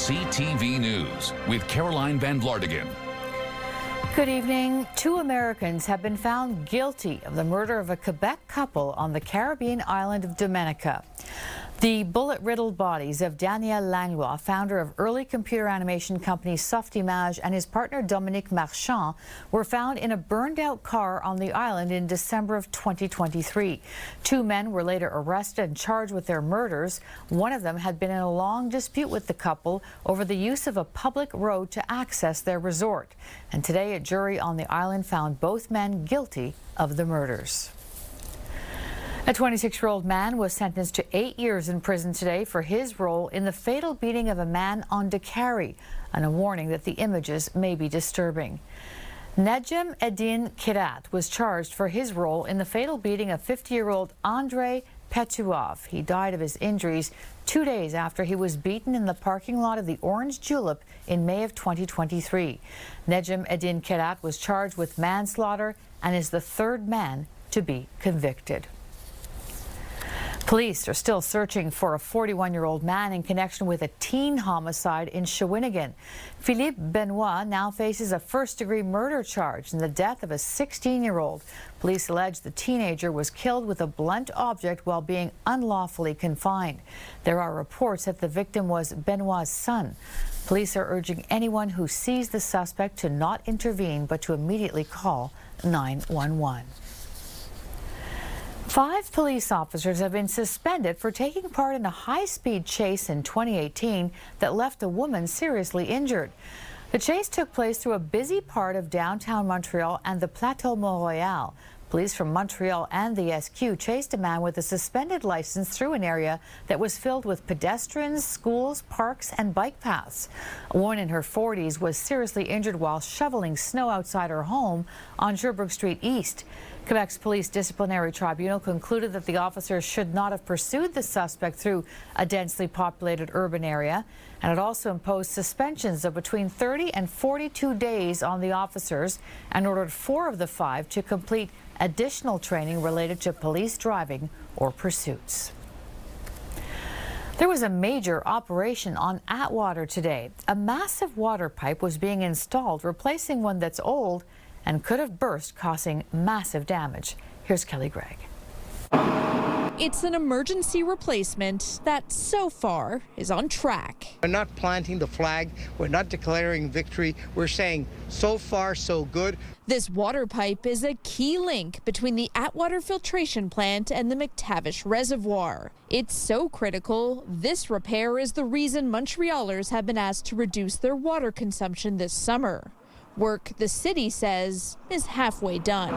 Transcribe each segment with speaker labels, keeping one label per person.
Speaker 1: CTV News with Caroline Van Vlartigan.
Speaker 2: Good evening. 2 Americans have been found guilty of the murder of a Quebec couple on the Caribbean island of Dominica. The bullet-riddled bodies of Daniel Langlois, founder of early computer animation company Softimage, and his partner Dominique Marchand were found in a burned-out car on the island in December of 2023. 2 men were later arrested and charged with their murders. One of them had been in a long dispute with the couple over the use of a public road to access their resort. And today, a jury on the island found both men guilty of the murders. A 26-year-old man was sentenced to 8 years in prison today for his role in the fatal beating of a man on Dakari, and a warning that the images may be disturbing. Nedjem Edin Kirat was charged for his role in the fatal beating of 50-year-old Andrei Petuov. He died of his injuries 2 days after he was beaten in the parking lot of the Orange Julep in May of 2023. Nedjem Edin Kirat was charged with manslaughter and is the 3rd man to be convicted. Police are still searching for a 41-year-old man in connection with a teen homicide in Shawinigan. Philippe Benoit now faces a first-degree murder charge in the death of a 16-year-old. Police allege the teenager was killed with a blunt object while being unlawfully confined. There are reports that the victim was Benoit's son. Police are urging anyone who sees the suspect to not intervene but to immediately call 911. 5 police officers have been suspended for taking part in a high-speed chase in 2018 that left a woman seriously injured. The chase took place through a busy part of downtown Montreal and the Plateau Mont-Royal. Police from Montreal and the SQ chased a man with a suspended license through an area that was filled with pedestrians, schools, parks, and bike paths. A woman in her 40s was seriously injured while shoveling snow outside her home on Sherbrooke Street East. Quebec's Police Disciplinary Tribunal concluded that the officers should not have pursued the suspect through a densely populated urban area, and it also imposed suspensions of between 30 and 42 days on the officers and ordered 4 of the 5 to complete additional training related to police driving or pursuits. There was a major operation on Atwater today. A massive water pipe was being installed, replacing one that's old and could have burst, causing massive damage. Here's Kelly Gregg.
Speaker 3: It's an emergency replacement that so far is on track.
Speaker 4: We're not planting the flag. We're not declaring victory. We're saying so far, so good.
Speaker 3: This water pipe is a key link between the Atwater filtration plant and the McTavish Reservoir. It's so critical, this repair is the reason Montrealers have been asked to reduce their water consumption this summer. Work, the city says, is halfway done.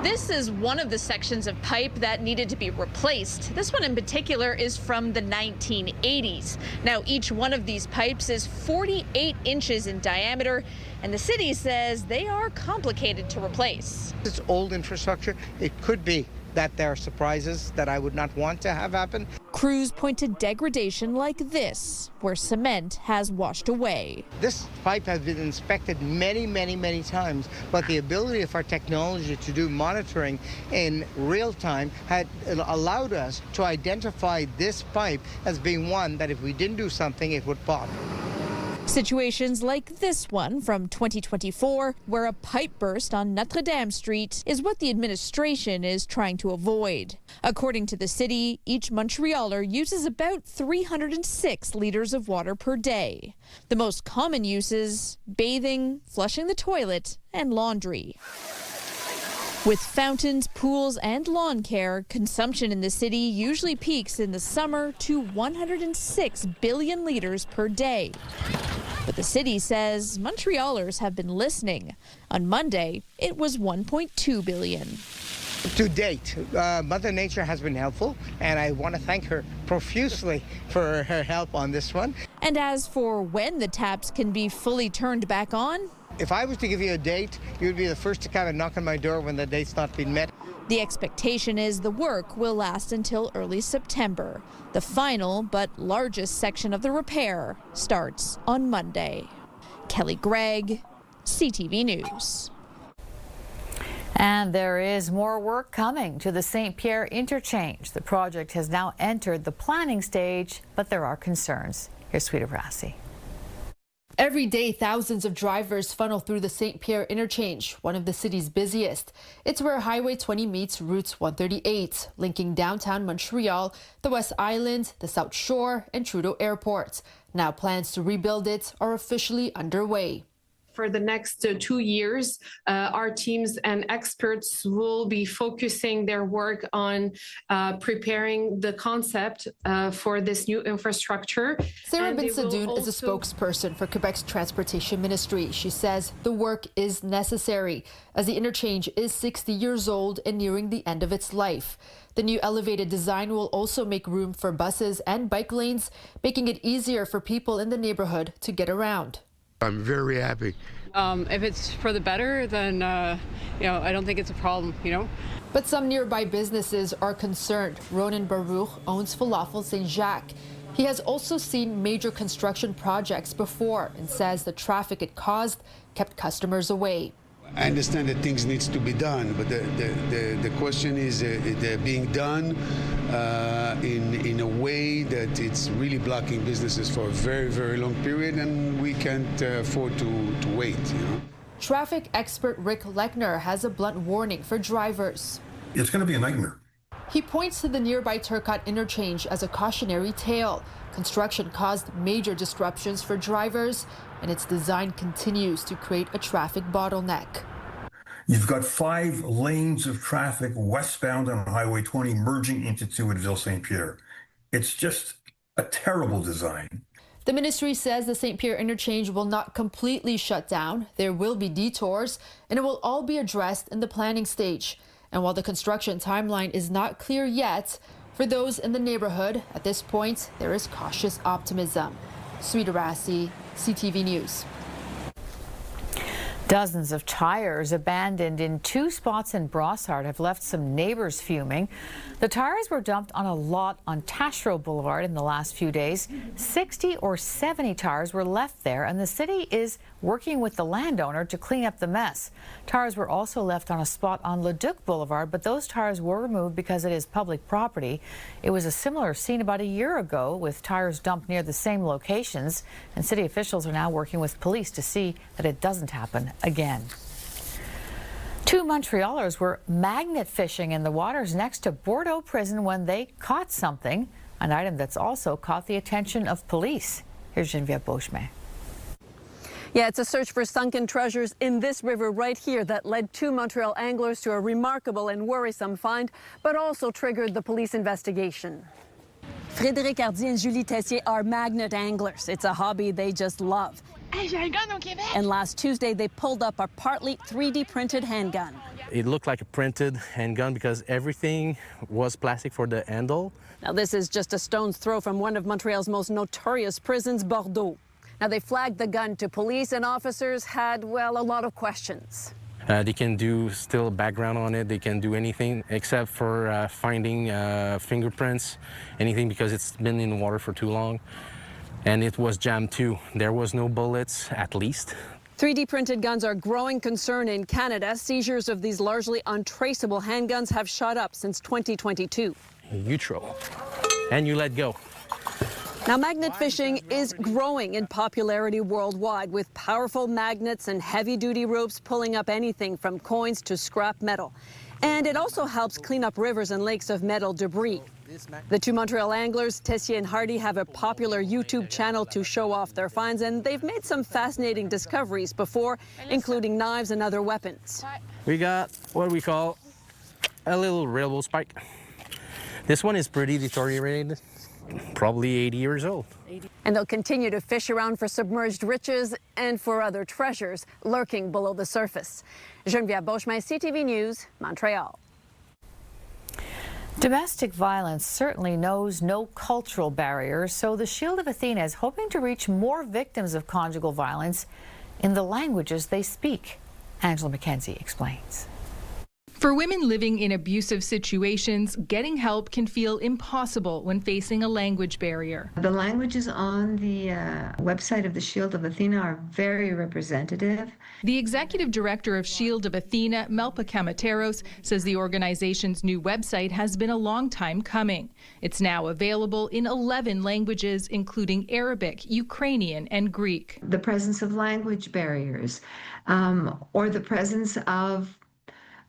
Speaker 3: This is one of the sections of pipe that needed to be replaced. This one in particular is from the 1980s. Now, each one of these pipes is 48 inches in diameter, and the city says they are complicated to replace.
Speaker 4: It's old infrastructure. It could be that there are surprises that I would not want to have happen.
Speaker 3: Crews point to degradation like this, where cement has washed away.
Speaker 4: This pipe has been inspected many times, but the ability of our technology to do monitoring in real time had allowed us to identify this pipe as being one that if we didn't do something, it would pop.
Speaker 3: Situations like this one from 2024, where a pipe burst on Notre Dame Street, is what the administration is trying to avoid. According to the city, each Montrealer uses about 306 liters of water per day. The most common uses: bathing, flushing the toilet, and laundry. With fountains, pools, and lawn care, consumption in the city usually peaks in the summer to 106 billion liters per day. But the city says Montrealers have been listening. On Monday, it was 1.2 billion.
Speaker 4: To date, Mother Nature has been helpful, and I want to thank her profusely for her help on this one.
Speaker 3: And as for when the taps can be fully turned back on,
Speaker 4: if I was to give you a date, you'd be the first to come and knock on my door when the date's not been met.
Speaker 3: the expectation is the work will last until early September. The final but largest section of the repair starts on Monday. Kelly Gregg, CTV News.
Speaker 2: And there is more work coming to the St. Pierre interchange. The project has now entered the planning stage, but there are concerns. Here's Sweeta Brassi.
Speaker 5: Every day, thousands of drivers funnel through the St. Pierre interchange, one of the city's busiest. It's where Highway 20 meets Route 138, linking downtown Montreal, the West Island, the South Shore, and Trudeau Airport. Now plans to rebuild it are officially underway.
Speaker 6: For the next 2 years, our teams and experts will be focusing their work on preparing the concept for this new infrastructure.
Speaker 5: Sarah Bin-Sadoun is a spokesperson for Quebec's Transportation Ministry. She says the work is necessary as the interchange is 60 years old and nearing the end of its life. The new elevated design will also make room for buses and bike lanes, making it easier for people in the neighborhood to get around.
Speaker 7: I'm very happy.
Speaker 8: If it's for the better, then, I don't think it's a problem,
Speaker 5: But some nearby businesses are concerned. Ronan Baruch owns Falafel St. Jacques. He has also seen major construction projects before and says the traffic it caused kept customers away.
Speaker 7: I understand that things needs to be done, but the question is they're being done in a way that it's really blocking businesses for a very, very long period, and we can't afford to wait.
Speaker 5: Traffic expert Rick Lechner has a blunt warning for drivers.
Speaker 9: It's going to be a nightmare.
Speaker 5: He points to the nearby Turcotte interchange as a cautionary tale. Construction caused major disruptions for drivers, and its design continues to create a traffic bottleneck.
Speaker 9: You've got 5 lanes of traffic westbound on Highway 20 merging into 2 at Ville St. Pierre. It's just a terrible design.
Speaker 5: The ministry says the St. Pierre interchange will not completely shut down. There will be detours, and it will all be addressed in the planning stage. And while the construction timeline is not clear yet, for those in the neighborhood, at this point, there is cautious optimism. Sweeta Brassi, CTV News.
Speaker 2: Dozens of tires abandoned in 2 spots in Brossard have left some neighbors fuming. The tires were dumped on a lot on Taschereau Boulevard in the last few days. 60 or 70 tires were left there, and the city is working with the landowner to clean up the mess. Tires were also left on a spot on Leduc Boulevard, but those tires were removed because it is public property. It was a similar scene about a year ago with tires dumped near the same locations, and city officials are now working with police to see that it doesn't happen again. 2 Montrealers were magnet fishing in the waters next to Bordeaux Prison when they caught something, an item that's also caught the attention of police. Here's Geneviève Beauchemin.
Speaker 10: Yeah, it's a search for sunken treasures in this river right here that led 2 Montreal anglers to a remarkable and worrisome find, but also triggered the police investigation. Frédéric Hardy and Julie Tessier are magnet anglers. It's a hobby they just love. And last Tuesday, they pulled up a partly 3D printed handgun.
Speaker 11: It looked like a printed handgun because everything was plastic for the handle.
Speaker 10: Now, this is just a stone's throw from one of Montreal's most notorious prisons, Bordeaux. Now, they flagged the gun to police, and officers had, well, a lot of questions.
Speaker 11: They can do still background on it. They can do anything except for finding fingerprints, anything, because it's been in the water for too long. And it was jammed too. There was no bullets, at least.
Speaker 10: 3D printed guns are a growing concern in Canada. Seizures of these largely untraceable handguns have shot up since 2022.
Speaker 11: You throw, and you let go.
Speaker 10: Now, magnet fishing is growing in popularity worldwide, with powerful magnets and heavy-duty ropes pulling up anything from coins to scrap metal. And it also helps clean up rivers and lakes of metal debris. The 2 Montreal anglers, Tessier and Hardy, have a popular YouTube channel to show off their finds, and they've made some fascinating discoveries before, including knives and other weapons.
Speaker 11: We got what we call a little railroad spike. This one is pretty deteriorated, probably 80 years old.
Speaker 10: And they'll continue to fish around for submerged riches and for other treasures lurking below the surface. Geneviève Beauchemin, CTV News, Montreal.
Speaker 2: Domestic violence certainly knows no cultural barriers, so the Shield of Athena is hoping to reach more victims of conjugal violence in the languages they speak. Angela McKenzie explains.
Speaker 12: For women living in abusive situations, getting help can feel impossible when facing a language barrier.
Speaker 13: The languages on the website of the Shield of Athena are very representative.
Speaker 12: The executive director of Shield of Athena, Melpa Kamateros, says the organization's new website has been a long time coming. It's now available in 11 languages, including Arabic, Ukrainian, and Greek.
Speaker 13: The presence of language barriers, or the presence of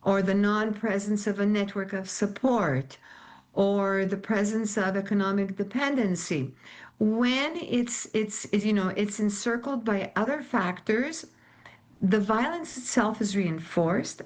Speaker 13: or the non-presence of a network of support, or the presence of economic dependency. When it's encircled by other factors, the violence itself is reinforced.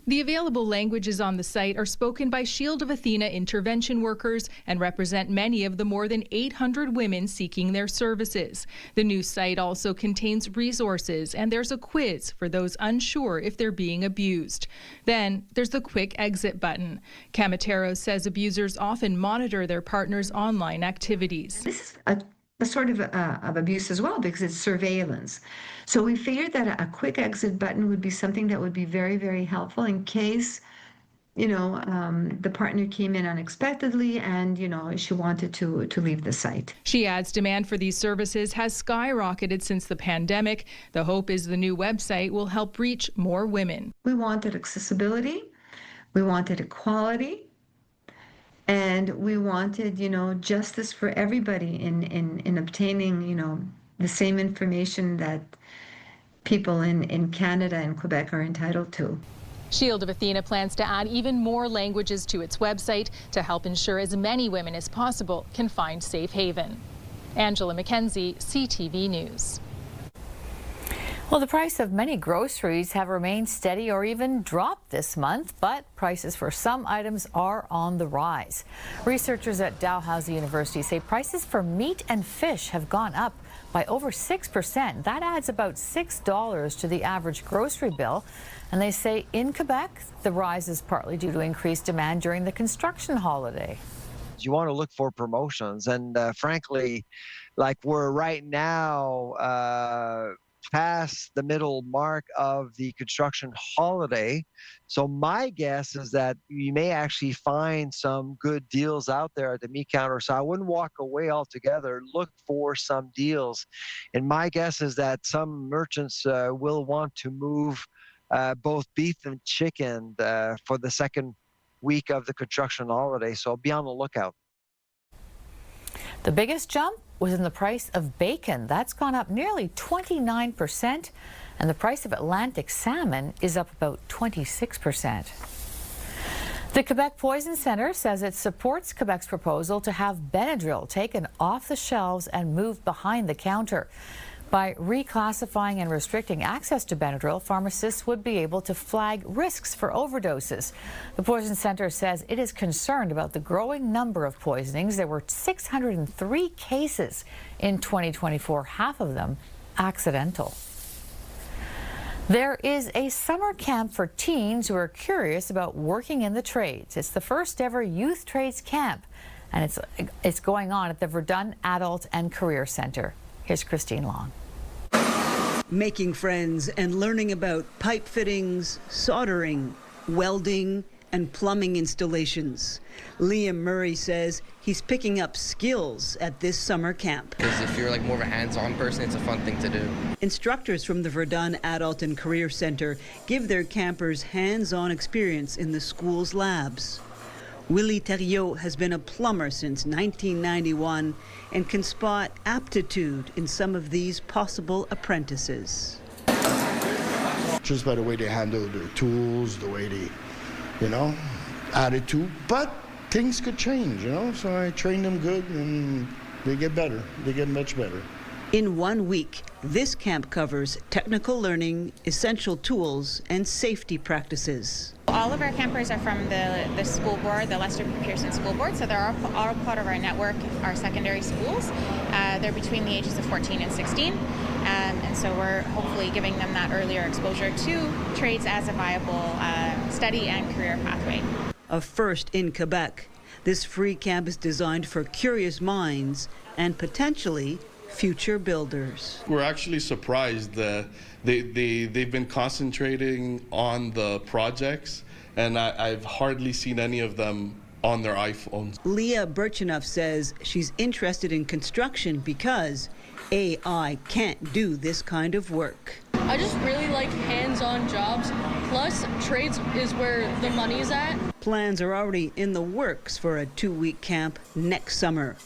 Speaker 12: The available languages on the site are spoken by Shield of Athena intervention workers and represent many of the more than 800 women seeking their services. The new site also contains resources, and there's a quiz for those unsure if they're being abused. Then there's the quick exit button. Kamateros says abusers often monitor their partner's online activities.
Speaker 13: This is a sort of abuse as well, because it's surveillance. So we figured that a quick exit button would be something that would be very, very helpful in case, the partner came in unexpectedly and, she wanted to leave the site.
Speaker 12: She adds demand for these services has skyrocketed since the pandemic. The hope is the new website will help reach more women.
Speaker 13: We wanted accessibility, we wanted equality, and we wanted, justice for everybody in obtaining, the same information that people in Canada and Quebec are entitled to.
Speaker 12: Shield of Athena plans to add even more languages to its website to help ensure as many women as possible can find safe haven. Angela McKenzie, CTV News.
Speaker 2: Well, the price of many groceries have remained steady or even dropped this month, but prices for some items are on the rise. Researchers at Dalhousie University say prices for meat and fish have gone up by over 6%. That adds about $6 to the average grocery bill. And they say in Quebec, the rise is partly due to increased demand during the construction holiday.
Speaker 14: You want to look for promotions, and frankly, like we're right now past the middle mark of the construction holiday. So my guess is that you may actually find some good deals out there at the meat counter. So I wouldn't walk away altogether. Look for some deals. And my guess is that some merchants will want to move both beef and chicken for the second week of the construction holiday. So be on the lookout.
Speaker 2: The biggest jump was in the price of bacon. That's gone up nearly 29%, and the price of Atlantic salmon is up about 26%. The Quebec Poison Centre says it supports Quebec's proposal to have Benadryl taken off the shelves and moved behind the counter. By reclassifying and restricting access to Benadryl, pharmacists would be able to flag risks for overdoses. The Poison Centre says it is concerned about the growing number of poisonings. There were 603 cases in 2024, half of them accidental. There is a summer camp for teens who are curious about working in the trades. It's the first ever youth trades camp, and it's going on at the Verdun Adult and Career Centre. Here's Christine Long.
Speaker 15: Making friends and learning about pipe fittings, soldering, welding, and plumbing installations. Liam Murray says he's picking up skills at this summer camp.
Speaker 16: Because if you're more of a hands-on person, it's a fun thing to do.
Speaker 15: Instructors from the Verdun Adult and Career Centre give their campers hands-on experience in the school's labs. Willie Theriot has been a plumber since 1991 and can spot aptitude in some of these possible apprentices.
Speaker 17: Just by the way they handle their tools, the way they, attitude. But things could change, so I train them good and they get better. They get much better.
Speaker 15: In 1 week, this camp covers technical learning, essential tools, and safety practices.
Speaker 18: All of our campers are from the school board, the Lester Pearson School Board, so they're all part of our network, our secondary schools. They're between the ages of 14 and 16, and so we're hopefully giving them that earlier exposure to trades as a viable study and career pathway.
Speaker 15: A first in Quebec, this free camp is designed for curious minds and potentially future builders.
Speaker 19: We're actually surprised that they've been concentrating on the projects and I've hardly seen any of them on their iPhones.
Speaker 15: Leah Birchenough says she's interested in construction because AI can't do this kind of work.
Speaker 20: I just really like hands-on jobs. Plus, trades is where the money's at.
Speaker 15: Plans are already in the works for a 2-week camp next summer.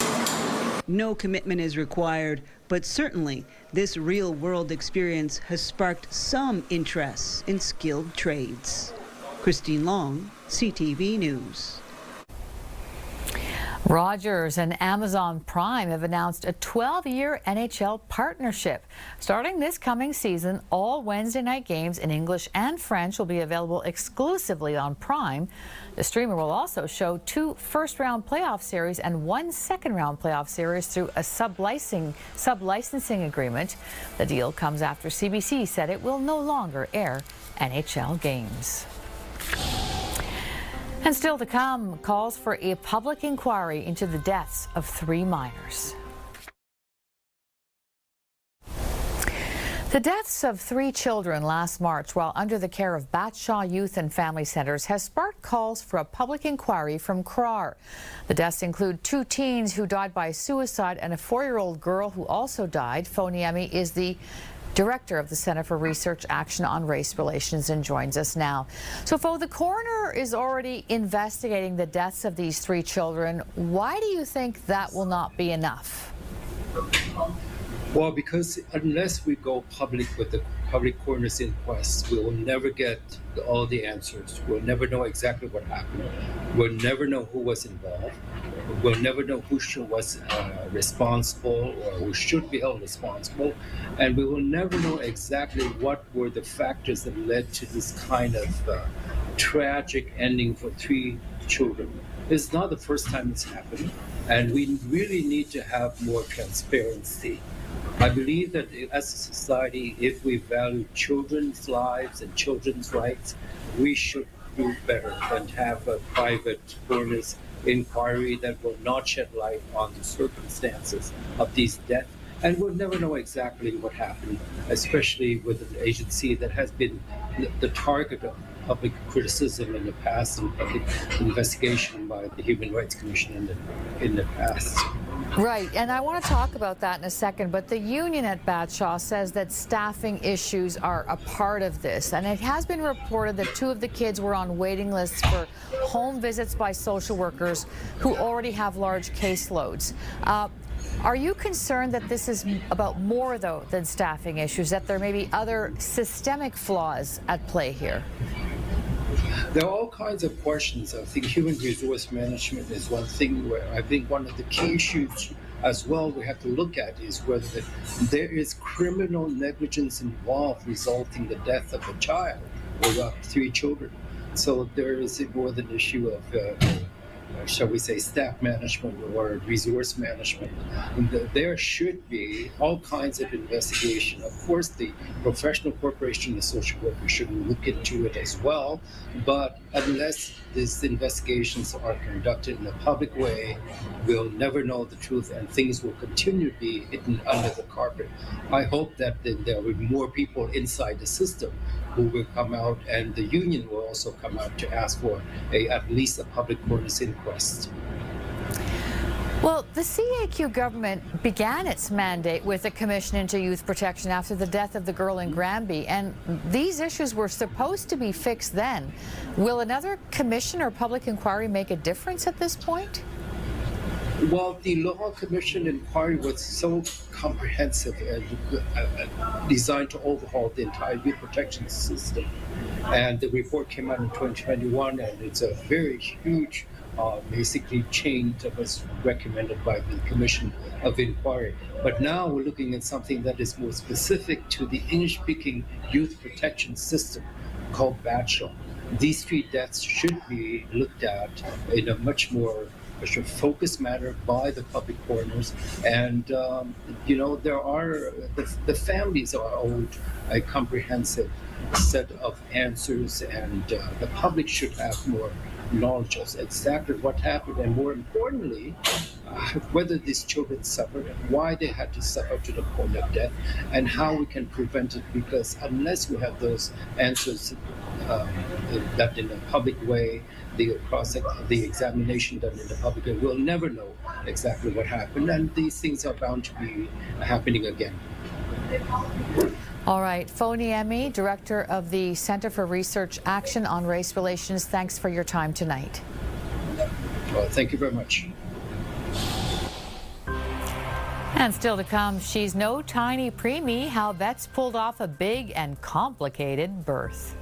Speaker 15: No commitment is required, but certainly this real-world experience has sparked some interest in skilled trades. Christine Long, CTV News.
Speaker 2: Rogers and Amazon Prime have announced a 12-year NHL partnership. Starting this coming season, all Wednesday night games in English and French will be available exclusively on Prime. The streamer will also show 2 first-round playoff series and 1 second-round playoff series through a sub-licensing agreement. The deal comes after CBC said it will no longer air NHL games. And still to come, calls for a public inquiry into the deaths of 3 minors. The deaths of 3 children last March while under the care of Batshaw Youth and Family Centres has sparked calls for a public inquiry from CRAR. The deaths include 2 teens who died by suicide and a 4-year-old girl who also died. Foniemi is the Director of the Center for Research Action on Race Relations and joins us now. So, Fo, the coroner is already investigating the deaths of these 3 children. Why do you think that will not be enough?
Speaker 21: Well, because unless we go public with the public coroner's inquest, we will never get all the answers. We'll never know exactly what happened. We'll never know who was involved. We'll never know who was responsible or who should be held responsible. And we will never know exactly what were the factors that led to this kind of tragic ending for 3 children. It's not the first time it's happened, and we really need to have more transparency. I believe that as a society, if we value children's lives and children's rights, we should do better than have a private coroner's inquiry that will not shed light on the circumstances of these deaths. And we'll never know exactly what happened, especially with an agency that has been the target of public criticism in the past and public investigation by the Human Rights Commission in the past.
Speaker 2: Right, and I want to talk about that in a second, but the union at Batshaw says that staffing issues are a part of this, and it has been reported that 2 of the kids were on waiting lists for home visits by social workers who already have large caseloads. Are you concerned that this is about more, though, than staffing issues, that there may be other systemic flaws at play here?
Speaker 21: There are all kinds of questions. I think human resource management is one thing where I think one of the key issues as well we have to look at is whether there is criminal negligence involved resulting in the death of a child or 3 children. So there is more than an issue of shall we say, staff management or resource management. There should be all kinds of investigation. Of course, the professional corporation, the social worker should look into it as well. But unless these investigations are conducted in a public way, we'll never know the truth and things will continue to be hidden under the carpet. I hope that there will be more people inside the system who will come out, and the union will also come out to ask for at least a public coroner's inquest.
Speaker 2: Well, the CAQ government began its mandate with a commission into youth protection after the death of the girl in Granby, and these issues were supposed to be fixed then. Will another commission or public inquiry make a difference at this point?
Speaker 21: Well, the Law Commission inquiry was so comprehensive and designed to overhaul the entire youth protection system. And the report came out in 2021, and it's a very huge basically change that was recommended by the Commission of Inquiry. But now we're looking at something that is more specific to the English-speaking youth protection system called Batshaw. These 3 deaths should be looked at in a much more focused manner by the public coroners, and there are the families are owed a comprehensive set of answers, and the public should have more knowledge of exactly what happened, and more importantly, whether these children suffered, why they had to suffer to the point of death, and how we can prevent it. Because unless we have those answers that in a public way, the examination done in the public way, we'll never know exactly what happened, and these things are bound to be happening again.
Speaker 2: All right, Foniemi, Director of the Center for Research Action on Race Relations, thanks for your time tonight.
Speaker 21: Well, thank you very much.
Speaker 2: And still to come, she's no tiny preemie, how vets pulled off a big and complicated birth.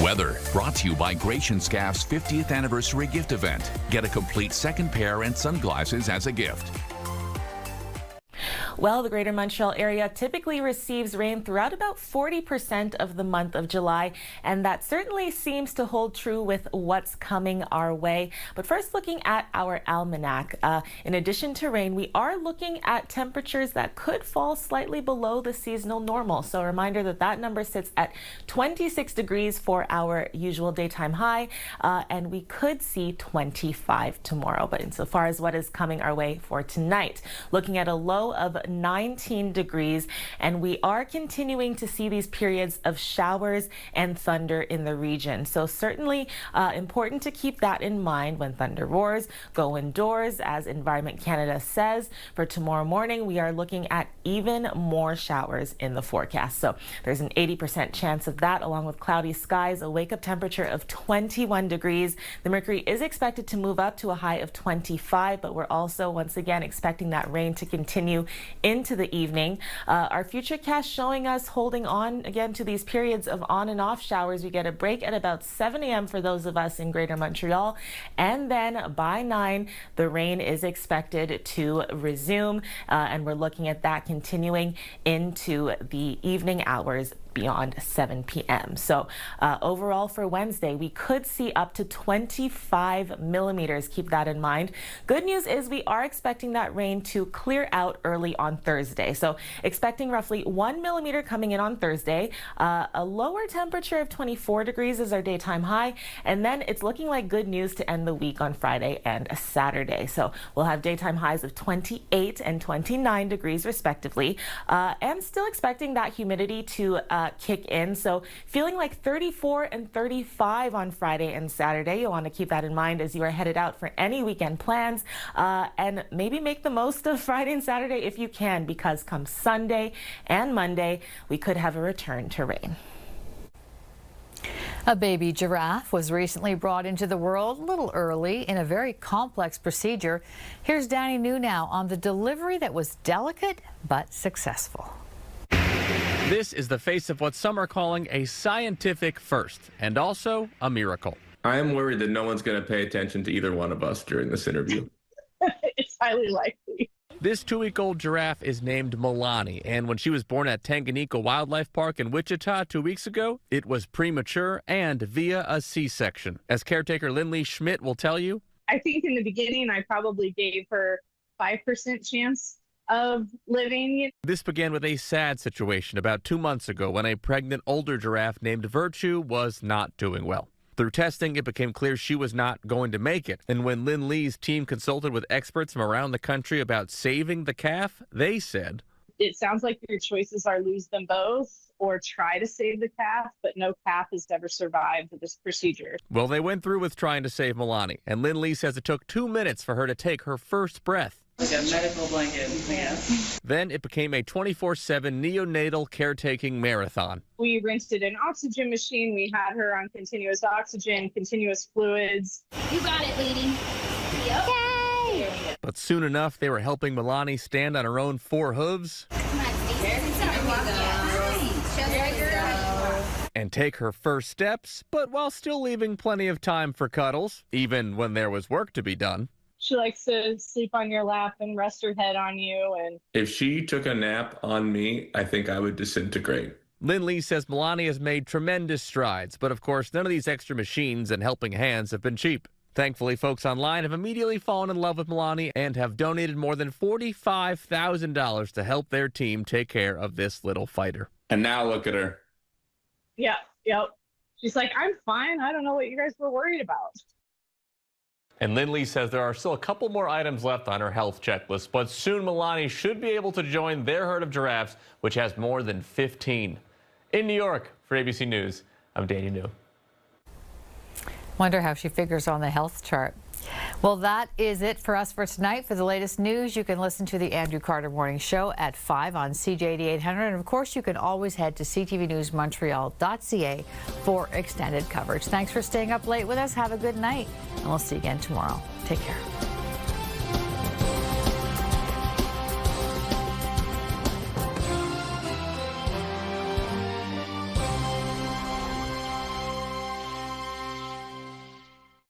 Speaker 1: Weather brought to you by Gratian Scaff's 50th anniversary gift event. Get a complete second pair and sunglasses as a gift.
Speaker 22: Well, the Greater Montreal area typically receives rain throughout about 40% of the month of July, and that certainly seems to hold true with what's coming our way. But first, looking at our almanac, in addition to rain, we are looking at temperatures that could fall slightly below the seasonal normal. So a reminder that that number sits at 26 degrees for our usual daytime high, and we could see 25 tomorrow. But insofar as what is coming our way for tonight, looking at a low of 19 degrees, and we are continuing to see these periods of showers and thunder in the region. So certainly important to keep that in mind when thunder roars. Go indoors, as Environment Canada says. For tomorrow morning, we are looking at even more showers in the forecast. So there's an 80% chance of that, along with cloudy skies, a wake-up temperature of 21 degrees. The mercury is expected to move up to a high of 25, but we're also once again expecting that rain to continue into the evening. Our futurecast showing us holding on again to these periods of on and off showers. We get a break at about 7 a.m. for those of us in Greater Montreal, and then by 9 the rain is expected to resume, and we're looking at that continuing into the evening hours beyond 7 p.m. So overall for Wednesday, we could see up to 25 millimeters. Keep that in mind. Good news is we are expecting that rain to clear out early on Thursday. So expecting roughly 1 millimeter coming in on Thursday, a lower temperature of 24 degrees is our daytime high. And then it's looking like good news to end the week on Friday and Saturday. So we'll have daytime highs of 28 and 29 degrees respectively, and still expecting that humidity to kick in. So feeling like 34 and 35 on Friday and Saturday. You'll want to keep that in mind as you are headed out for any weekend plans, and maybe make the most of Friday and Saturday if you can, because come Sunday and Monday, we could have a return to rain.
Speaker 2: A baby giraffe was recently brought into the world a little early in a very complex procedure. Here's Danny New now on the delivery that was delicate but successful.
Speaker 23: This is the face of what some are calling a scientific first, and also a miracle.
Speaker 24: I am worried that no one's going to pay attention to either one of us during this interview.
Speaker 25: It's highly likely.
Speaker 23: This 2-week-old giraffe is named Milani, and when she was born at Tanganyika Wildlife Park in Wichita 2 weeks ago, it was premature and via a C-section. As caretaker Lindley Schmidt will tell you,
Speaker 25: I think in the beginning, I probably gave her 5% chance of living.
Speaker 23: This began with a sad situation about 2 months ago when a pregnant older giraffe named Virtue was not doing well. Through testing, it became clear she was not going to make it. And when Lynn Lee's team consulted with experts from around the country about saving the calf, they said,
Speaker 25: it sounds like your choices are lose them both or try to save the calf, but no calf has ever survived this procedure.
Speaker 23: Well, they went through with trying to save Milani, and Lynn Lee says it took 2 minutes for her to take her first breath.
Speaker 25: Like a medical blanket. Yeah.
Speaker 23: Then it became a 24/7 neonatal caretaking marathon.
Speaker 25: We rented an oxygen machine. We had her on continuous oxygen, continuous fluids.
Speaker 26: You got it, lady. Okay.
Speaker 23: But soon enough, they were helping Milani stand on her own 4 hooves and take her first steps, but while still leaving plenty of time for cuddles, even when there was work to be done.
Speaker 25: She likes to sleep on your lap and rest her head on you. And
Speaker 24: if she took a nap on me, I think I would disintegrate.
Speaker 23: Lynn Lee says Milani has made tremendous strides, but of course, none of these extra machines and helping hands have been cheap. Thankfully, folks online have immediately fallen in love with Milani and have donated more than $45,000 to help their team take care of this little fighter.
Speaker 24: And now look at her.
Speaker 25: Yeah, yep. She's like, I'm fine. I don't know what you guys were worried about.
Speaker 23: And Lindley says there are still a couple more items left on her health checklist, but soon Milani should be able to join their herd of giraffes, which has more than 15. In New York, for ABC News, I'm Danny New.
Speaker 2: Wonder how she figures on the health chart. Well, that is it for us for tonight. For the latest news, you can listen to the Andrew Carter Morning Show at 5 on CJAD 800. And of course, you can always head to ctvnewsmontreal.ca for extended coverage. Thanks for staying up late with us. Have a good night, and we'll see you again tomorrow. Take care.